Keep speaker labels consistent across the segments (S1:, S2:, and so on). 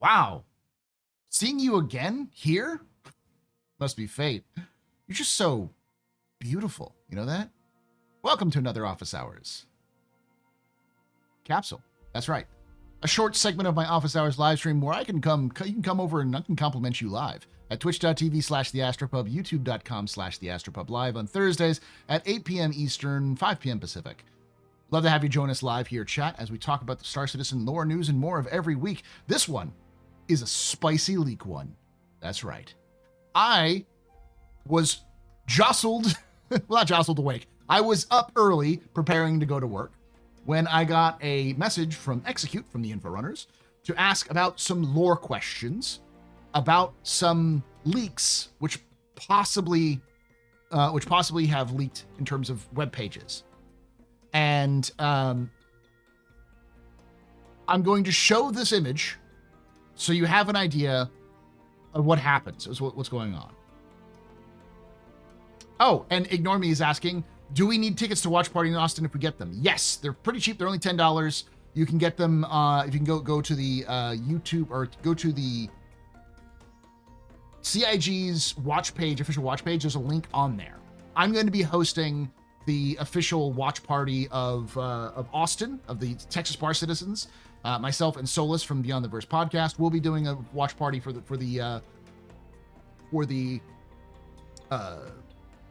S1: Wow. Seeing you again here? Must be fate. You're just so beautiful. You know that? Welcome to another Office Hours capsule. That's right. A short segment of my Office Hours live stream where you can come over and I can compliment you live at twitch.tv/TheAstroPub, youtube.com/TheAstroPub live on Thursdays at 8 p.m. Eastern, 5 p.m. Pacific. Love to have you join us live here, chat, as we talk about the Star Citizen lore, news, and more of every week. This one is a spicy leak one. That's right. I was jostled, well, not jostled awake. I was up early preparing to go to work when I got a message from Execute, from the Info Runners, to ask about some lore questions about some leaks which possibly have leaked in terms of web pages. And I'm going to show this image so you have an idea of what happens, is what's going on. Oh, and Ignore Me is asking, do we need tickets to Watch Party in Austin if we get them? Yes, they're pretty cheap. They're only $10. You can get them if you can go to the YouTube or go to the CIG's watch page, official watch page. There's a link on there. I'm going to be hosting the official watch party of Austin, of the Texas Bar Citizens. Myself and Solus from Beyond the Verse podcast will be doing a watch party for the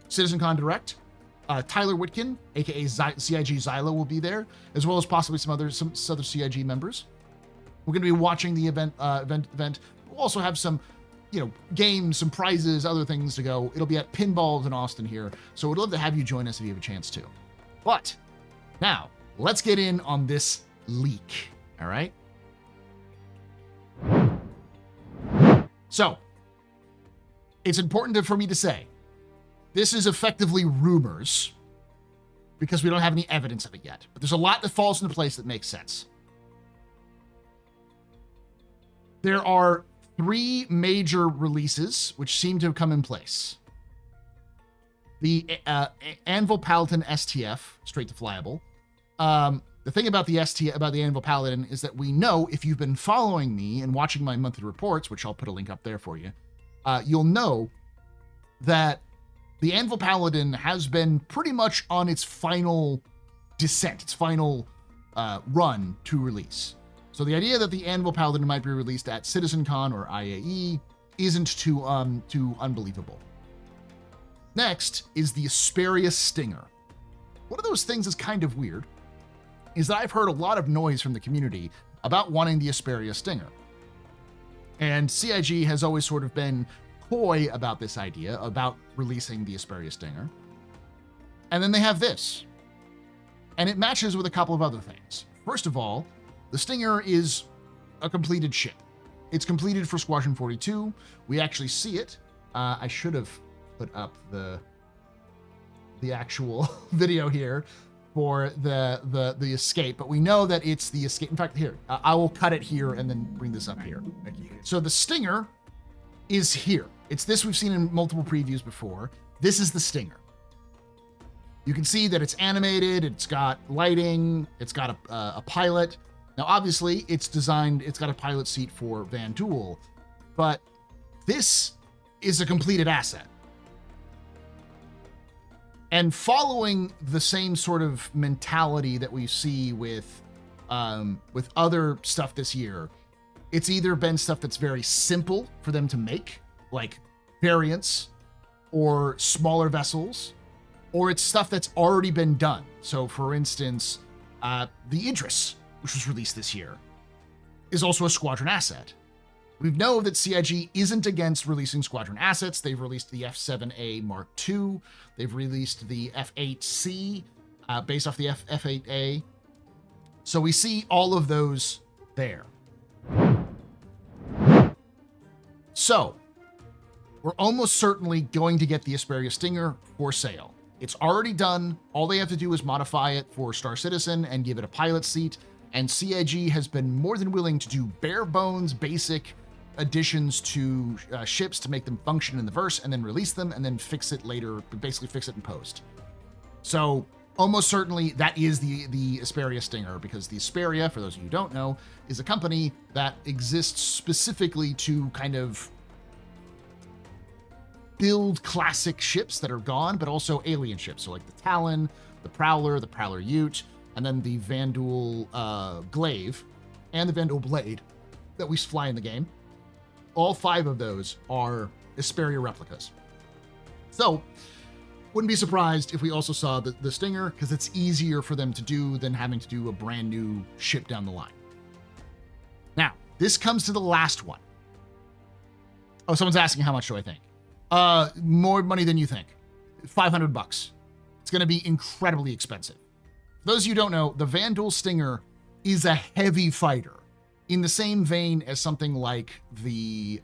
S1: CitizenCon Direct. Tyler Whitkin, aka CIG Zyla, will be there, as well as possibly some other CIG members. We're going to be watching the event. We'll also have some, games, some prizes, other things to go. It'll be at Pinballs in Austin here, so we'd love to have you join us if you have a chance to. But now let's get in on this leak. All right. So it's important for me to say, this is effectively rumors because we don't have any evidence of it yet. But there's a lot that falls into place that makes sense. There are 3 major releases which seem to have come in place. The Anvil Paladin STF, straight to flyable. The thing about the Anvil Paladin is that we know, if you've been following me and watching my monthly reports, which I'll put a link up there for you, you'll know that the Anvil Paladin has been pretty much on its final descent, its final run to release. So the idea that the Anvil Paladin might be released at CitizenCon or IAE isn't too unbelievable. Next is the Esperia Stinger. One of those things is kind of weird, is that I've heard a lot of noise from the community about wanting the Esperia Stinger. And CIG has always sort of been coy about this idea, about releasing the Esperia Stinger. And then they have this. And it matches with a couple of other things. First of all, the Stinger is a completed ship. It's completed for Squadron 42. We actually see it. I should have put up the actual video here for the escape, but we know that it's the escape. In fact, here, I will cut it here and then bring this up here. So the Stinger is here. It's this we've seen in multiple previews before. This is the Stinger. You can see that it's animated, it's got lighting, it's got a pilot. Now, obviously, it's got a pilot seat for Van Duel, but this is a completed asset. And following the same sort of mentality that we see with other stuff this year, it's either been stuff that's very simple for them to make, like variants or smaller vessels, or it's stuff that's already been done. So, for instance, the Idris, which was released this year, is also a Squadron asset. We know that CIG isn't against releasing Squadron assets. They've released the F7A Mark II. They've released the F8C based off the F8A. So we see all of those there. So we're almost certainly going to get the Esperia Stinger for sale. It's already done. All they have to do is modify it for Star Citizen and give it a pilot seat. And CIG has been more than willing to do bare bones, basic additions to ships to make them function in the verse and then release them and then fix it later, basically fix it in post. So almost certainly that is the Esperia Stinger, because the Esperia, for those of you who don't know, is a company that exists specifically to kind of build classic ships that are gone, but also alien ships. So like the Talon, the Prowler Ute, and then the Vanduul Glaive and the Vanduul Blade that we fly in the game. All 5 of those are Esperia replicas. So wouldn't be surprised if we also saw the Stinger, because it's easier for them to do than having to do a brand new ship down the line. Now, this comes to the last one. Oh, someone's asking how much do I think? More money than you think. $500. It's going to be incredibly expensive. For those of you who don't know, the Vanduul Stinger is a heavy fighter, in the same vein as something like the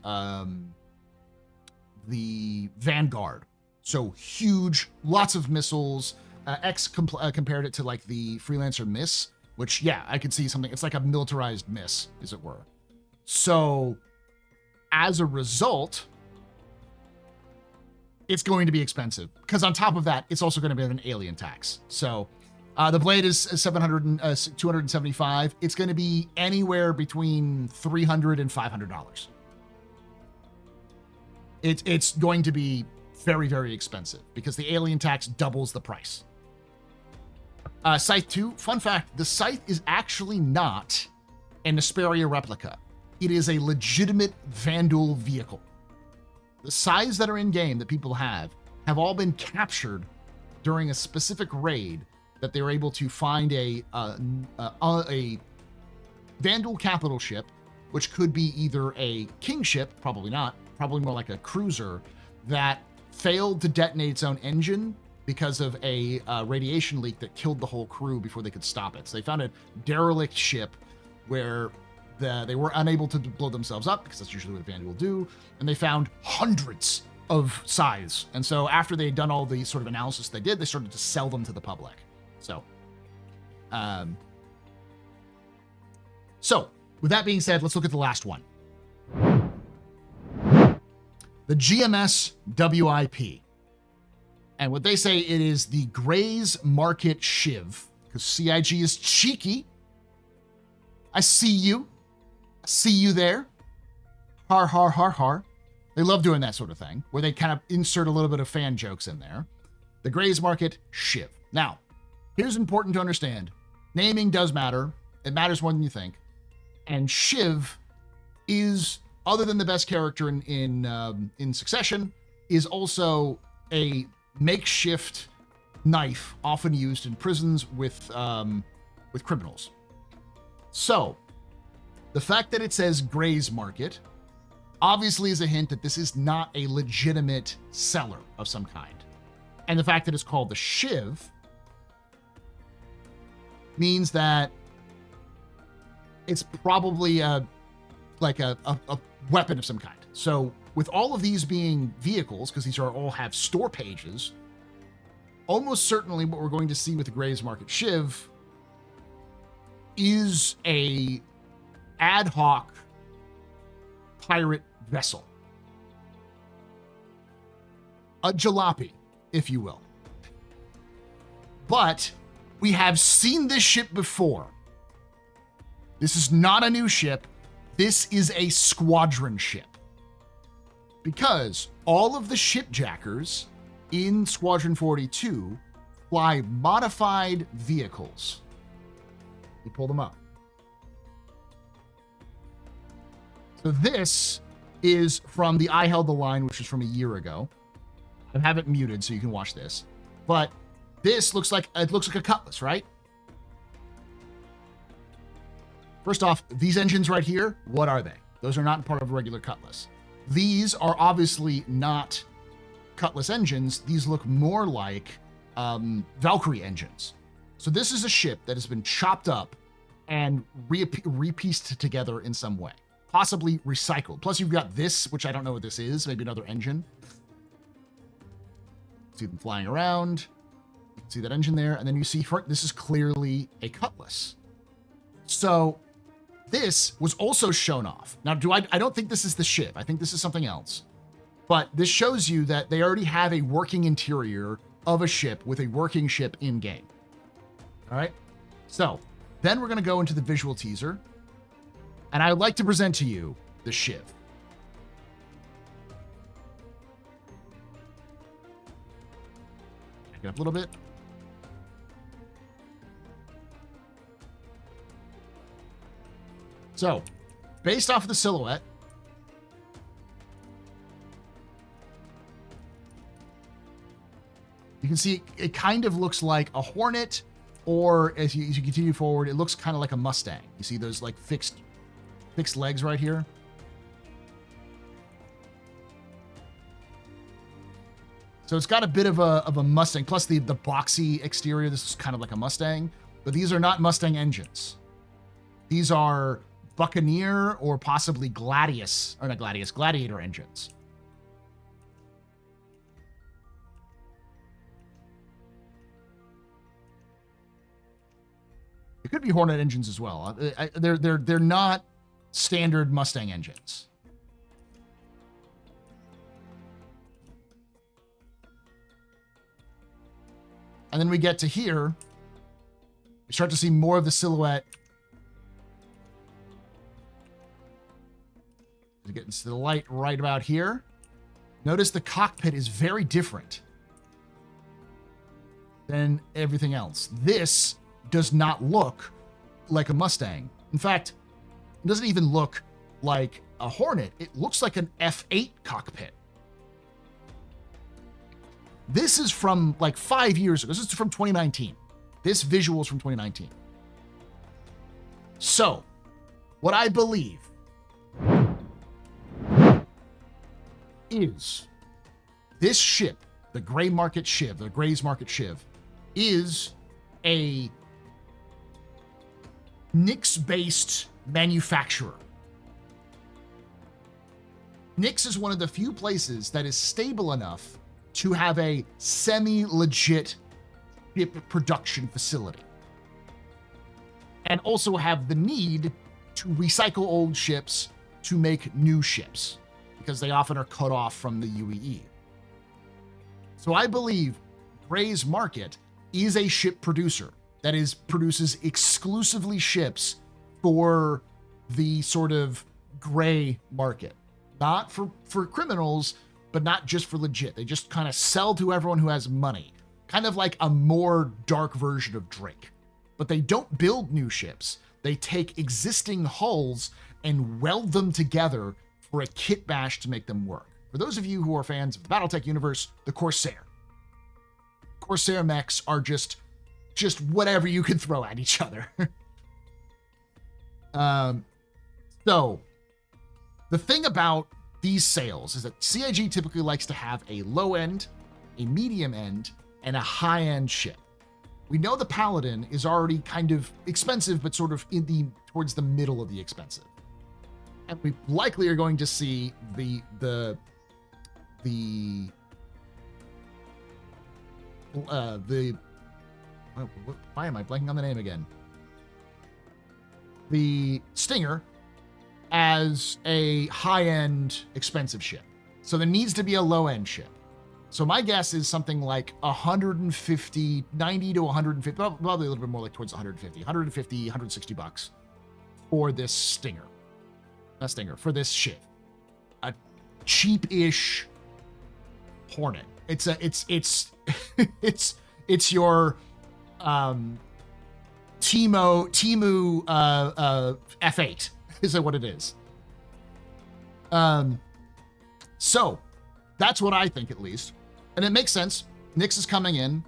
S1: Vanguard. So huge, lots of missiles. X compared it to like the Freelancer Miss, which, yeah, I could see something. It's like a militarized Miss, as it were. So as a result, it's going to be expensive, because on top of that, it's also going to be an alien tax. So the blade is 275. It's going to be anywhere between $300 and $500. It's going to be very, very expensive, because the alien tax doubles the price. Scythe 2, fun fact, the Scythe is actually not an Esperia replica. It is a legitimate Vanduul vehicle. The scythes that are in game that people have all been captured during a specific raid that they were able to find a Vanduul capital ship, which could be either a king ship, probably not, probably more like a cruiser, that failed to detonate its own engine because of a radiation leak that killed the whole crew before they could stop it. So they found a derelict ship where they were unable to blow themselves up, because that's usually what Vanduul do, and they found hundreds of scythes. And so after they had done all the sort of analysis they did, they started to sell them to the public. So with that being said, let's look at the last one. The GMS WIP. And what they say, it is the Gray's Market Shiv, because CIG is cheeky. I see you. I see you there. Har, har, har, har. They love doing that sort of thing, where they kind of insert a little bit of fan jokes in there. The Gray's Market Shiv. Now, here's important to understand. Naming does matter. It matters more than you think. And Shiv is, other than the best character in Succession, is also a makeshift knife often used in prisons with criminals. So, the fact that it says Gray's Market obviously is a hint that this is not a legitimate seller of some kind. And the fact that it's called the Shiv means that it's probably a weapon of some kind. So with all of these being vehicles, because these all have store pages, almost certainly what we're going to see with the Gray's Market Shiv is a ad hoc pirate vessel. A jalopy, if you will. But we have seen this ship before. This is not a new ship. This is a squadron ship. Because all of the shipjackers in Squadron 42 fly modified vehicles. You pull them up. So this is from the I Held the Line, which is from a year ago. I have it muted so you can watch this. But this looks like a Cutlass, right? First off, these engines right here, what are they? Those are not part of a regular Cutlass. These are obviously not Cutlass engines. These look more like Valkyrie engines. So this is a ship that has been chopped up and repieced together in some way, possibly recycled. Plus you've got this, which I don't know what this is, maybe another engine. See them flying around. You can see that engine there. And then you see this is clearly a Cutlass. So this was also shown off. Now, I don't think this is the ship. I think this is something else. But this shows you that they already have a working interior of a ship with a working ship in game. All right. So then we're going to go into the visual teaser. And I would like to present to you the Shiv. Back it up a little bit. So, based off of the silhouette, you can see it kind of looks like a Hornet, or as you continue forward, it looks kind of like a Mustang. You see those like fixed legs right here. So it's got a bit of a Mustang, plus the boxy exterior. This is kind of like a Mustang, but these are not Mustang engines. These are Buccaneer or possibly Gladiator engines. It could be Hornet engines as well. They're not standard Mustang engines. And then we get to here. We start to see more of the silhouette. We get into the light right about here. Notice the cockpit is very different than everything else. This does not look like a Mustang. In fact, it doesn't even look like a Hornet. It looks like an F8 cockpit. This is from like 5 years ago. This is from 2019. This visual is from 2019. So, what I believe is this ship, the Gray's Market Shiv, is a Nyx-based manufacturer. Nyx is one of the few places that is stable enough to have a semi-legit ship production facility, and also have the need to recycle old ships to make new ships, because they often are cut off from the UEE. So I believe Gray's Market is a ship producer that produces exclusively ships for the sort of gray market, not for criminals, but not just for legit. They just kind of sell to everyone who has money, kind of like a more dark version of Drake. But they don't build new ships. They take existing hulls and weld them together for a kit bash to make them work. For those of you who are fans of the Battletech universe, the Corsair mechs are just whatever you can throw at each other. So the thing about these sales is that CIG typically likes to have a low end, a medium end, and a high end ship. We know the Paladin is already kind of expensive, but sort of towards the middle of the expensive. And we likely are going to see the why am I blanking on the name again? The Stinger as a high-end expensive ship. So there needs to be a low-end ship. So my guess is something like 150, 90 to 150, probably a little bit more like towards 150, 160 bucks for this Stinger. For this ship. A cheap-ish Hornet. It's your Temu F8 is what it is. So that's what I think, at least. And it makes sense. Nyx is coming in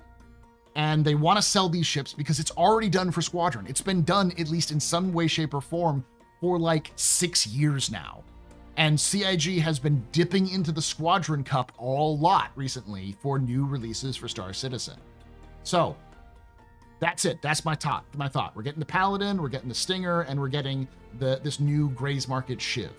S1: and they want to sell these ships because it's already done for Squadron. It's been done, at least in some way, shape, or form, for like 6 years now. And CIG has been dipping into the Squadron Cup a lot recently for new releases for Star Citizen. So that's it. That's my thought. We're getting the Paladin, we're getting the Stinger, and we're getting this new Gray's Market Shiv.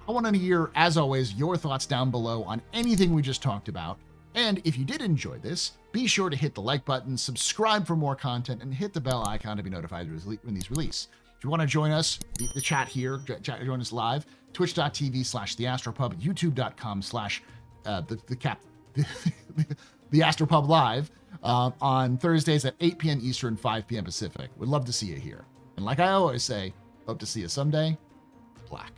S1: I want to hear, as always, your thoughts down below on anything we just talked about. And if you did enjoy this, be sure to hit the like button, subscribe for more content, and hit the bell icon to be notified when these release. If you want to join us, the chat here, join us live, twitch.tv/TheAstroPub, youtube.com/ TheAstroPub Live. on Thursdays at 8 p.m. Eastern, 5 p.m. Pacific. Would love to see you here. And like I always say, hope to see you someday. Black.